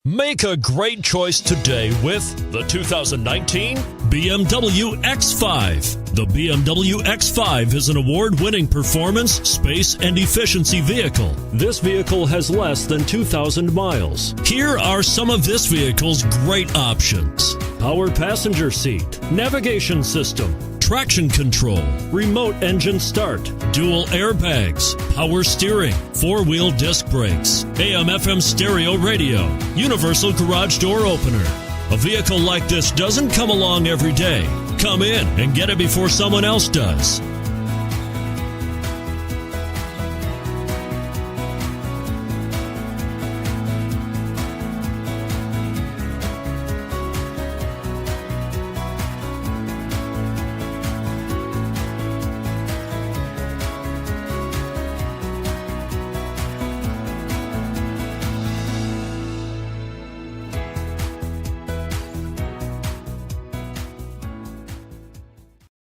Make a great choice today with the 2019 BMW X5. The BMW X5 is an award-winning performance, space, and efficiency vehicle. This vehicle has less than 2,000 miles. Here are some of this vehicle's great options: power passenger seat, navigation system, traction control, remote engine start, dual airbags, power steering, four-wheel disc brakes, AM/FM stereo radio, universal garage door opener. A vehicle like this doesn't come along every day. Come in and get it before someone else does.